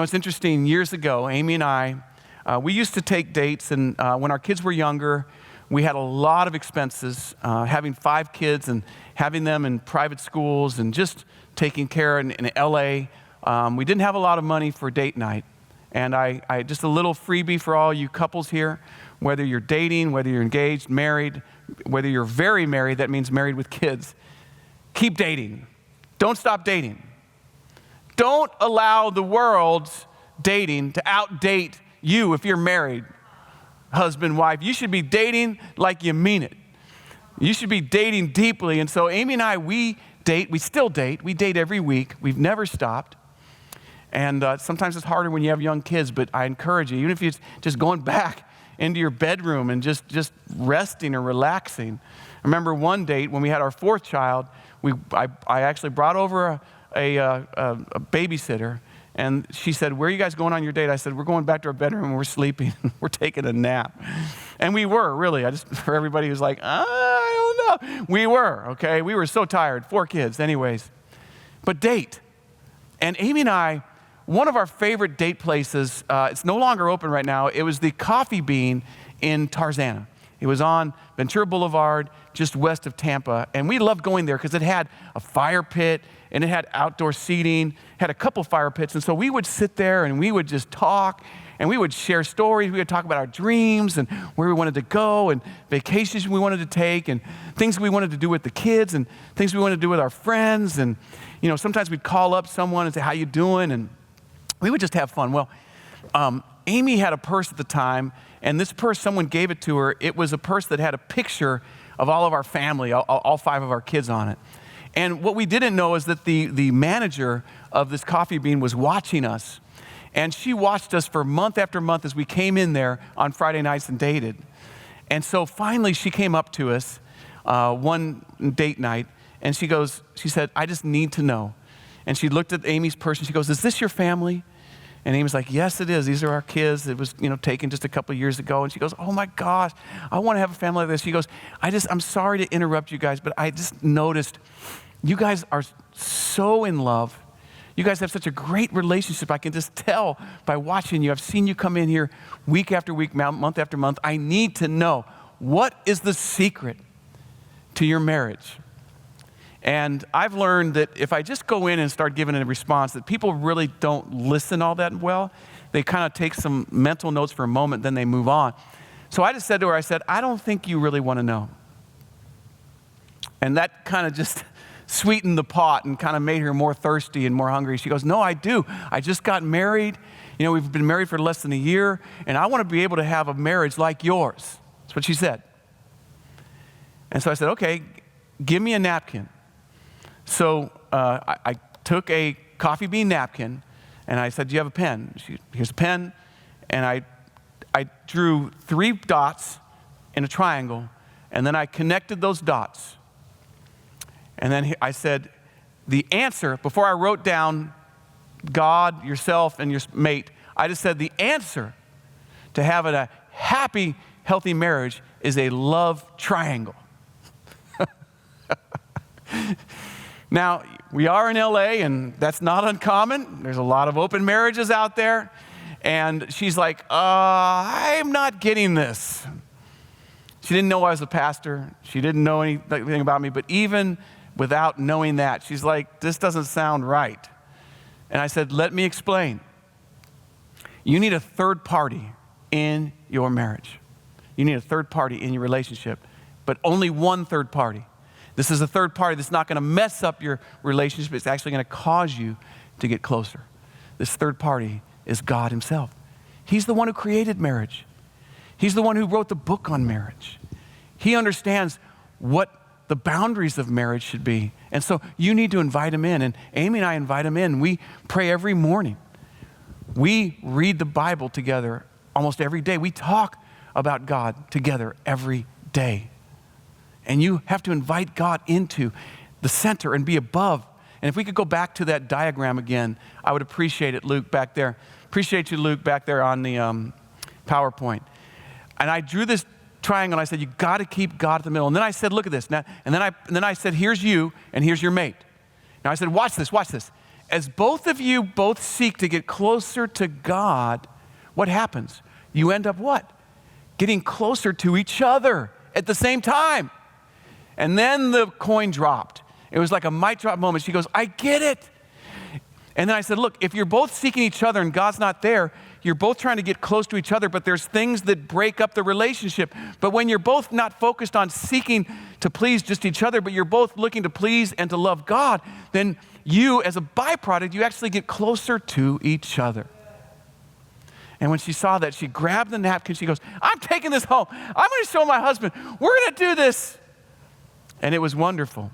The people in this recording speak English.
It's interesting. Years ago, Amy and I, we used to take dates, and when our kids were younger, we had a lot of expenses, having 5 kids and having them in private schools and just taking care in LA. We didn't have a lot of money for date night. And I just a little freebie for all you couples here, whether you're dating, whether you're engaged, married, whether you're very married, that means married with kids, keep dating. Don't stop dating. Don't allow the world's dating to outdate you if you're married, husband, wife. You should be dating like you mean it. You should be dating deeply. And so Amy and I, we date. We still date. We date every week. We've never stopped. And sometimes it's harder when you have young kids, but I encourage you, even if you're just going back into your bedroom and just resting or relaxing. I remember one date when we had our 4th child, I actually brought over a babysitter, and she said, "Where are you guys going on your date?" I said, "We're going back to our bedroom and we're sleeping. We're taking a nap." And we were, really. For everybody who's like, I don't know. We were, okay? We were so tired. 4 kids, anyways. But date. And Amy and I, one of our favorite date places, it's no longer open right now. It was the Coffee Bean in Tarzana. It was on Ventura Boulevard, just west of Tampa. And we loved going there because it had a fire pit and it had outdoor seating, had a couple fire pits. And so we would sit there and we would just talk and we would share stories. We would talk about our dreams and where we wanted to go and vacations we wanted to take and things we wanted to do with the kids and things we wanted to do with our friends. And, sometimes we'd call up someone and say, "How you doing?" And we would just have fun. Well, Amy had a purse at the time, and this purse, someone gave it to her. It was a purse that had a picture of all of our family, all 5 of our kids on it. And what we didn't know is that the manager of this Coffee Bean was watching us. And she watched us for month after month as we came in there on Friday nights and dated. And so finally she came up to us one date night, and she said, "I just need to know." And she looked at Amy's purse and she goes, "Is this your family?" And Amy's like, "Yes, it is. These are our kids. It was, taken just a couple of years ago." And she goes, "Oh my gosh, I want to have a family like this." She goes, I'm sorry to interrupt you guys, but I just noticed you guys are so in love. You guys have such a great relationship. I can just tell by watching you. I've seen you come in here week after week, month after month. I need to know, what is the secret to your marriage? And I've learned that if I just go in and start giving a response, that people really don't listen all that well. They kind of take some mental notes for a moment, then they move on. So I just said to her, "I don't think you really want to know." And that kind of just sweetened the pot and kind of made her more thirsty and more hungry. She goes, "No, I do. I just got married. We've been married for less than a year, and I want to be able to have a marriage like yours." That's what she said. And so I said, "Okay, give me a napkin." So I took a Coffee Bean napkin, and I said, "Do you have a pen?" Here's a pen. And I drew 3 dots in a triangle, and then I connected those dots. And then I said, the answer, before I wrote down God, yourself, and your mate, I just said the answer to having a happy, healthy marriage is a love triangle. Now, we are in LA, and that's not uncommon. There's a lot of open marriages out there. And she's like, I'm not getting this. She didn't know I was a pastor. She didn't know anything about me. But even without knowing that, she's like, "This doesn't sound right." And I said, "Let me explain. You need a third party in your marriage. You need a third party in your relationship, but only one third party. This is a third party that's not going to mess up your relationship. It's actually going to cause you to get closer. This third party is God himself. He's the one who created marriage. He's the one who wrote the book on marriage. He understands what the boundaries of marriage should be. And so you need to invite him in. And Amy and I invite him in. We pray every morning. We read the Bible together almost every day. We talk about God together every day. And you have to invite God into the center and be above. And if we could go back to that diagram again, I would appreciate it, Luke, back there. Appreciate you, Luke, back there on the PowerPoint. And I drew this triangle, and I said, you got to keep God at the middle. And then I said, look at this. Now, and then I said, here's you, and here's your mate. Now I said, watch this. as both of you both seek to get closer to God, what happens? You end up what? Getting closer to each other at the same time. And then the coin dropped. It was like a mic drop moment. She goes, I get it. And then I said, look, if you're both seeking each other and God's not there, you're both trying to get close to each other, but there's things that break up the relationship. But when you're both not focused on seeking to please just each other, but you're both looking to please and to love God, then you, as a byproduct, you actually get closer to each other. And when she saw that, she grabbed the napkin. She goes, I'm taking this home. I'm going to show my husband. We're going to do this. And it was wonderful.